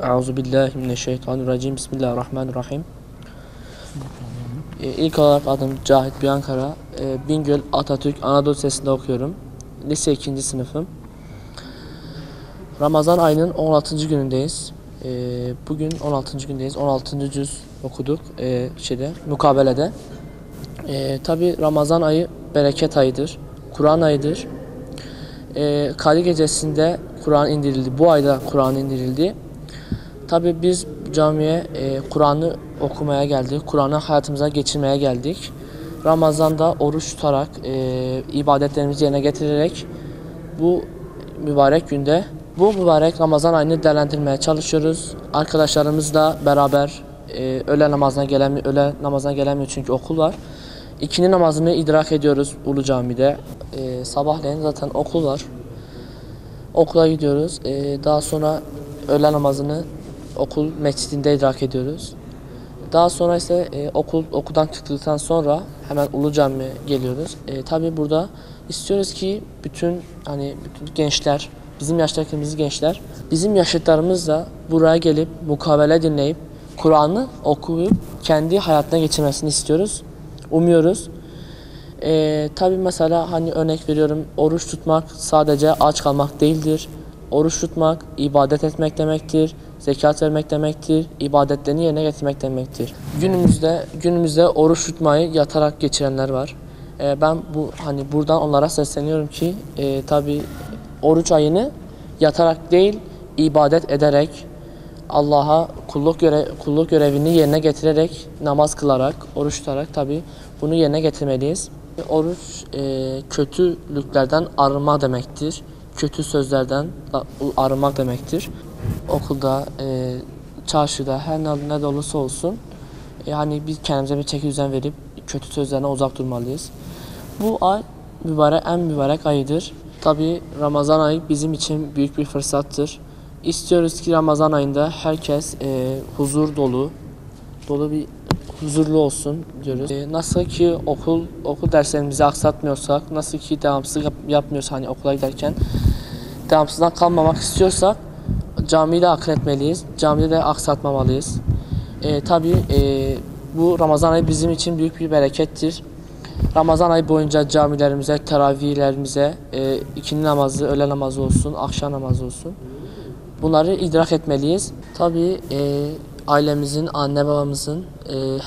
Euzubillahimineşşeytanirracim. Bismillahirrahmanirrahim. İlk olarak adım Cahit Biankara. Bingöl Atatürk Anadolu Lisesi'nde okuyorum. Lise 2. sınıfım. Ramazan ayının 16. günündeyiz. Bugün 16. gündeyiz. 16. cüz okuduk mukabelede. Tabi Ramazan ayı bereket ayıdır. Kur'an ayıdır. Kadir gecesinde Kur'an indirildi. Bu ayda Kur'an indirildi. Tabi biz camiye Kur'an'ı okumaya geldik. Kur'an'ı hayatımıza geçirmeye geldik. Ramazan'da oruç tutarak, ibadetlerimizi yerine getirerek bu mübarek günde, bu mübarek Ramazan ayını değerlendirmeye çalışıyoruz. Arkadaşlarımızla beraber öğle namazına gelemiyor çünkü okul var. İkindi namazını idrak ediyoruz Ulu Cami'de. Sabahleyin zaten okul var. Okula gidiyoruz. Daha sonra öğle namazını okul mescidinde idrak ediyoruz. Daha sonra ise okuldan çıktıktan sonra hemen Ulu Cami'ye geliyoruz. Tabii burada istiyoruz ki bütün gençler, bizim yaşlarımız gençler, bizim yaşıtlarımız da buraya gelip mukabele dinleyip Kur'an'ı okuyup kendi hayatına geçirmesini istiyoruz. Umuyoruz. Tabii mesela örnek veriyorum, oruç tutmak sadece aç kalmak değildir. Oruç tutmak ibadet etmek demektir. Zekat vermek demektir. İbadetlerini yerine getirmek demektir. Günümüzde oruç tutmayı yatarak geçirenler var. Ben buradan onlara sesleniyorum ki tabii oruç ayını yatarak değil, ibadet ederek, Allah'a kulluk görevini yerine getirerek, namaz kılarak, oruç tutarak tabii bunu yerine getirmeliyiz. Oruç kötülüklerden arınma demektir. Kötü sözlerden arınmak demektir. Okulda, çarşıda, her ne olursa olsun biz kendimize bir çeki düzen verip kötü sözlerden uzak durmalıyız. Bu ay en mübarek ayıdır. Tabii Ramazan ayı bizim için büyük bir fırsattır. İstiyoruz ki Ramazan ayında herkes huzurlu olsun diyoruz. Nasıl ki okul derslerimizi aksatmıyorsak, nasıl ki devamsızlık yapmıyorsak okula giderken devamsızdan kalmamak istiyorsak camiyi de akıl etmeliyiz. Camide de aksatmamalıyız. Tabii bu Ramazan ayı bizim için büyük bir berekettir. Ramazan ayı boyunca camilerimize, teravihlerimize ikindi namazı, öğle namazı olsun, akşam namazı olsun, bunları idrak etmeliyiz. Tabii ailemizin, anne babamızın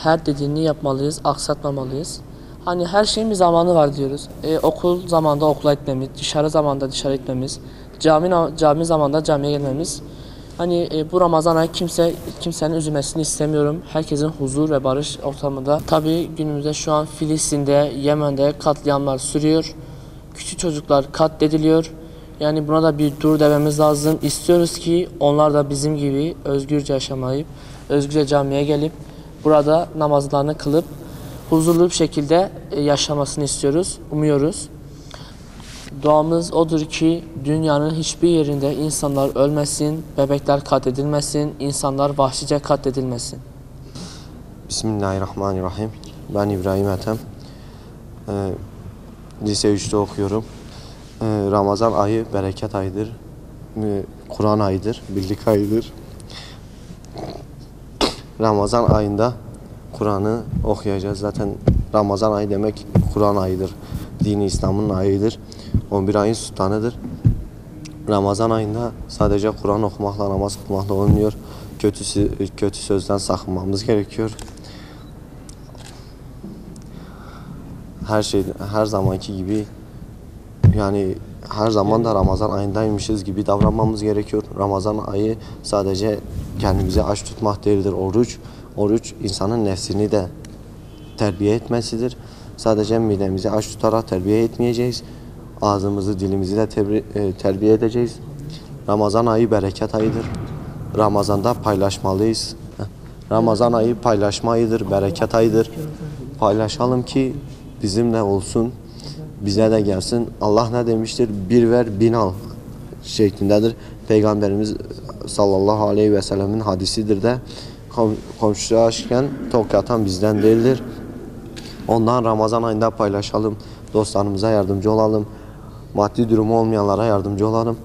her dediğini yapmalıyız, aksatmamalıyız. Her şeyin bir zamanı var diyoruz. Okul zamanında okula gitmemiz, dışarı zamanında dışarı gitmemiz, cami zamanında camiye gelmemiz. Bu Ramazan ayı kimsenin üzülmesini istemiyorum. Herkesin huzur ve barış ortamında. Tabii günümüzde şu an Filistin'de, Yemen'de katliamlar sürüyor. Küçük çocuklar katlediliyor. Buna da bir dur dememiz lazım. İstiyoruz ki onlar da bizim gibi özgürce yaşamayıp, özgürce camiye gelip, burada namazlarını kılıp, huzurlu bir şekilde yaşamasını istiyoruz, umuyoruz. Duamız odur ki dünyanın hiçbir yerinde insanlar ölmesin, bebekler katledilmesin, insanlar vahşice katledilmesin. Bismillahirrahmanirrahim. Ben İbrahim Ethem. Lise 3'te okuyorum. Ramazan ayı bereket ayıdır. Kur'an ayıdır, birlik ayıdır. Ramazan ayında Kur'an'ı okuyacağız. Zaten Ramazan ayı demek Kur'an ayıdır. Dini İslam'ın ayıdır. 11 ayın sultanıdır. Ramazan ayında sadece Kur'an okumakla, namaz kılmakla olmuyor. Kötü sözden sakınmamız gerekiyor. Her zamanki gibi, her zaman da Ramazan ayındaymışız gibi davranmamız gerekiyor. Ramazan ayı sadece kendimizi aç tutmak değildir. Oruç insanın nefsini de terbiye etmesidir. Sadece midemizi aç tutarak terbiye etmeyeceğiz. Ağzımızı, dilimizi de terbiye edeceğiz. Ramazan ayı bereket ayıdır. Ramazanda paylaşmalıyız. Ramazan ayı paylaşma ayıdır, bereket ayıdır. Paylaşalım ki bizimle olsun, bize de gelsin. Allah ne demiştir? Bir ver, bin al şeklindedir. Peygamberimiz sallallahu aleyhi ve sellemin hadisidir de komşuya açken tok yatan bizden değildir. Ondan Ramazan ayında paylaşalım. Dostlarımıza yardımcı olalım. Maddi durumu olmayanlara yardımcı olalım.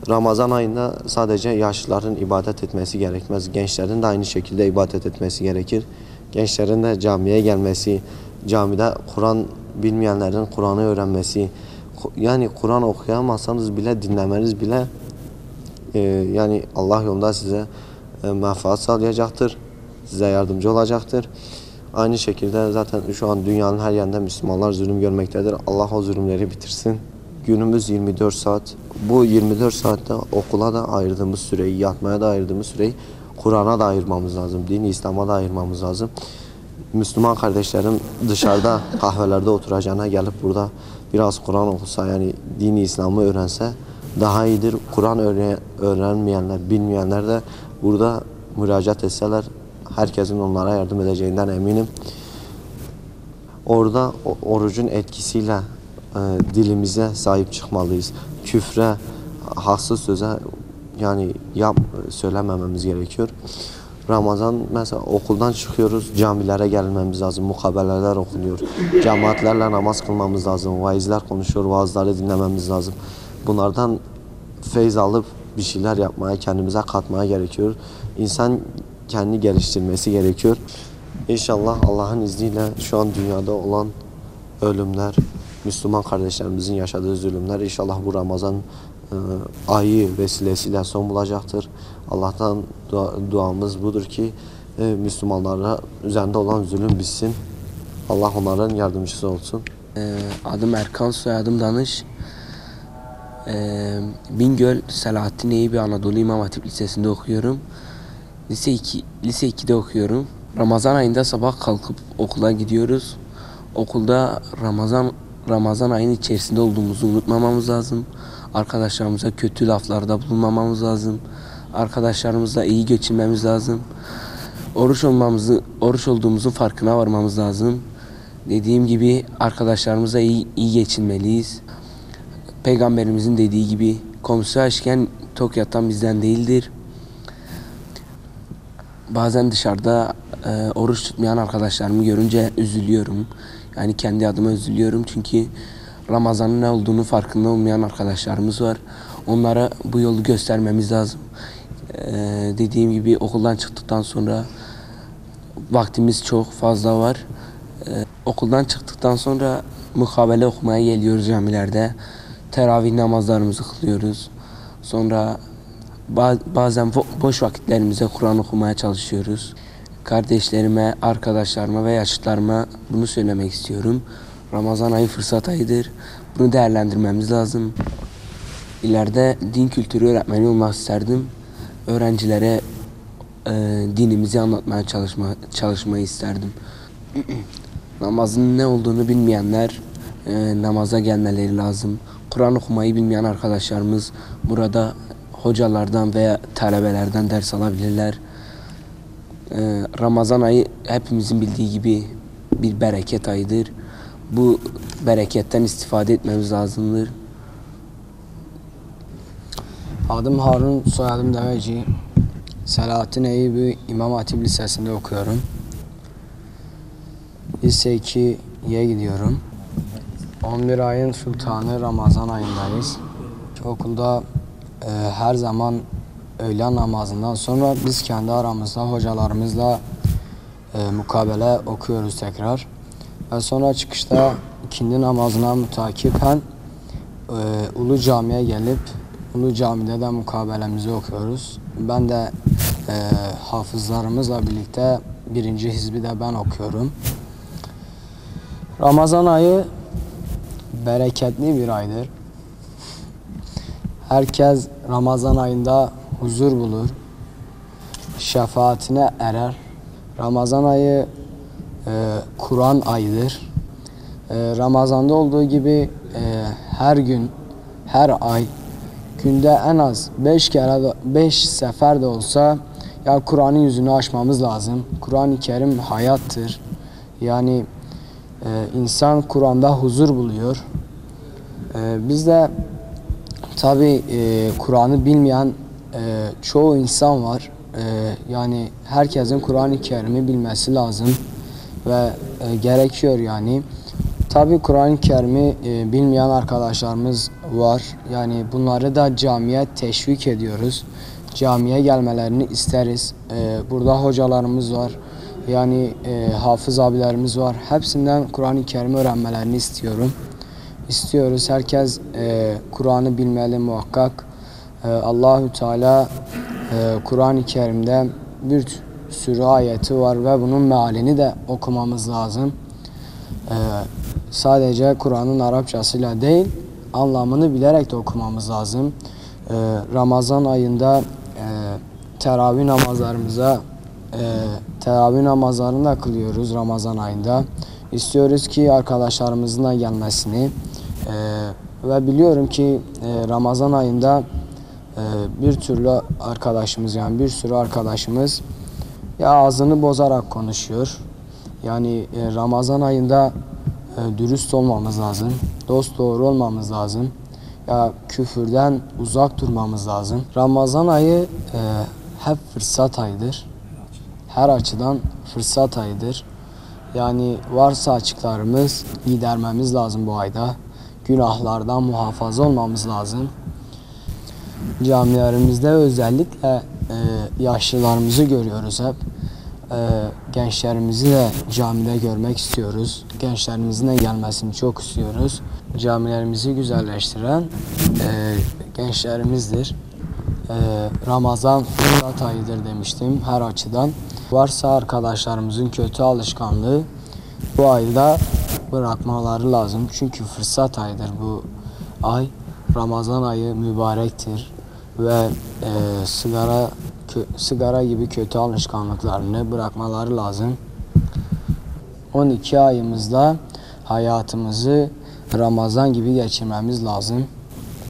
Ramazan ayında sadece yaşlıların ibadet etmesi gerekmez. Gençlerin de aynı şekilde ibadet etmesi gerekir. Gençlerin de camiye gelmesi, camide Kur'an bilmeyenlerin Kur'an'ı öğrenmesi, yani Kur'an okuyamazsanız bile dinlemeniz bile yani Allah yolunda size menfaat sağlayacaktır. Size yardımcı olacaktır. Aynı şekilde zaten şu an dünyanın her yerinde Müslümanlar zulüm görmektedir. Allah o zulümleri bitirsin. Günümüz 24 saat. Bu 24 saatte okula da ayırdığımız süreyi, yatmaya da ayırdığımız süreyi Kur'an'a da ayırmamız lazım. Dini İslam'a da ayırmamız lazım. Müslüman kardeşlerim dışarıda kahvelerde oturacağına gelip burada biraz Kur'an okusa, yani dini İslam'ı öğrense daha iyidir. Kur'an öğrenmeyenler, bilmeyenler de burada müracaat etseler herkesin onlara yardım edeceğinden eminim. Orada orucun etkisiyle dilimize sahip çıkmalıyız. Küfre, haksız söze yani söylemememiz gerekiyor. Ramazan mesela okuldan çıkıyoruz, camilere gelmemiz lazım, mukabeleler okunuyor. Cemaatlerle namaz kılmamız lazım, vaizler konuşuyor, vaazları dinlememiz lazım. Bunlardan feyz alıp bir şeyler yapmaya, kendimize katmaya gerekiyor. İnsan kendini geliştirmesi gerekiyor. İnşallah Allah'ın izniyle şu an dünyada olan ölümler, Müslüman kardeşlerimizin yaşadığı zulümler inşallah bu Ramazan ayı vesilesiyle son bulacaktır. Allah'tan duamız budur ki Müslümanlara üzerinde olan zulüm bitsin. Allah onların yardımcısı olsun. Adım Erkan, soyadım Danış. Bingöl Selahattin Eyüp Anadolu İmam Hatip Lisesi'nde okuyorum. Lise 2'de okuyorum. Ramazan ayında sabah kalkıp okula gidiyoruz. Okulda Ramazan ayının içerisinde olduğumuzu unutmamamız lazım. Arkadaşlarımıza kötü laflarda bulunmamamız lazım. Arkadaşlarımızla iyi geçinmemiz lazım. Oruç olduğumuzun farkına varmamız lazım. Dediğim gibi arkadaşlarımızla iyi geçinmeliyiz. Peygamberimizin dediği gibi komşu açken tok yatan bizden değildir. Bazen dışarıda oruç tutmayan arkadaşlarımı görünce üzülüyorum. Yani kendi adıma üzülüyorum çünkü Ramazan'ın ne olduğunu farkında olmayan arkadaşlarımız var. Onlara bu yolu göstermemiz lazım. Dediğim gibi okuldan çıktıktan sonra vaktimiz çok fazla var. Okuldan çıktıktan sonra mukabele okumaya geliyoruz camilerde. Teravih namazlarımızı kılıyoruz. Sonra bazen boş vakitlerimize Kur'an okumaya çalışıyoruz. Kardeşlerime, arkadaşlarıma ve yaşıtlarıma bunu söylemek istiyorum. Ramazan ayı fırsat ayıdır. Bunu değerlendirmemiz lazım. İleride din kültürü öğretmeni olmak isterdim. Öğrencilere dinimizi anlatmaya çalışmayı isterdim. Namazın ne olduğunu bilmeyenler namaza gelmeleri lazım. Kur'an okumayı bilmeyen arkadaşlarımız burada hocalardan veya talebelerden ders alabilirler. Ramazan ayı hepimizin bildiği gibi bir bereket ayıdır. Bu bereketten istifade etmemiz lazımdır. Adım Harun, soyadım Deveci. Selahattin Eyüp İmam Hatip Lisesi'nde okuyorum. Lise 2'ye gidiyorum. 11 ayın sultanı Ramazan ayındayız. Okulda her zaman öğlen namazından sonra biz kendi aramızda hocalarımızla mukabele okuyoruz tekrar. Ve sonra çıkışta ikindi namazına mütakiben Ulu Cami'ye gelip Ulu Cami'de de mukabelemizi okuyoruz. Ben de hafızlarımızla birlikte 1. hizbi de ben okuyorum. Ramazan ayı bereketli bir aydır. Herkes Ramazan ayında huzur bulur, şefaatine erer. Ramazan ayı Kur'an ayıdır. Ramazan'da olduğu gibi her gün, her ay, günde en az 5 sefer de olsa ya Kur'an'ın yüzünü açmamız lazım. Kur'an-ı Kerim hayattır. Yani insan Kur'an'da huzur buluyor. Biz de tabi Kur'an'ı bilmeyen çoğu insan var. Yani herkesin Kur'an-ı Kerim'i bilmesi lazım ve gerekiyor yani. Tabi Kur'an-ı Kerim'i bilmeyen arkadaşlarımız var. Yani bunları da camiye teşvik ediyoruz. Camiye gelmelerini isteriz. Burada hocalarımız var. Yani hafız abilerimiz var. Hepsinden Kur'an-ı Kerim'i öğrenmelerini istiyoruz. Herkes Kur'an'ı bilmeli muhakkak. Allahü Teala Kur'an-ı Kerim'de bir sürü ayeti var ve bunun mealini de okumamız lazım. Sadece Kur'an'ın Arapçasıyla değil, anlamını bilerek de okumamız lazım. Ramazan ayında teravih namazlarını da kılıyoruz Ramazan ayında. İstiyoruz ki arkadaşlarımızın da gelmesini ve biliyorum ki Ramazan ayında bir sürü arkadaşımız ya ağzını bozarak konuşuyor. Yani Ramazan ayında dürüst olmamız lazım, dost doğru olmamız lazım. Ya küfürden uzak durmamız lazım. Ramazan ayı hep fırsat ayıdır. Her açıdan fırsat ayıdır. Yani varsa açıklarımız gidermemiz lazım bu ayda. Günahlardan muhafaza olmamız lazım. Camilerimizde özellikle yaşlılarımızı görüyoruz hep. Gençlerimizi de camide görmek istiyoruz. Gençlerimizin de gelmesini çok istiyoruz. Camilerimizi güzelleştiren gençlerimizdir. Ramazan fırsat ayıdır demiştim her açıdan. Varsa arkadaşlarımızın kötü alışkanlığı bu ayda bırakmaları lazım. Çünkü fırsat ayıdır bu ay. Ramazan ayı mübarektir ve sigara gibi kötü alışkanlıklarını bırakmaları lazım. 12 ayımızda hayatımızı Ramazan gibi geçirmemiz lazım.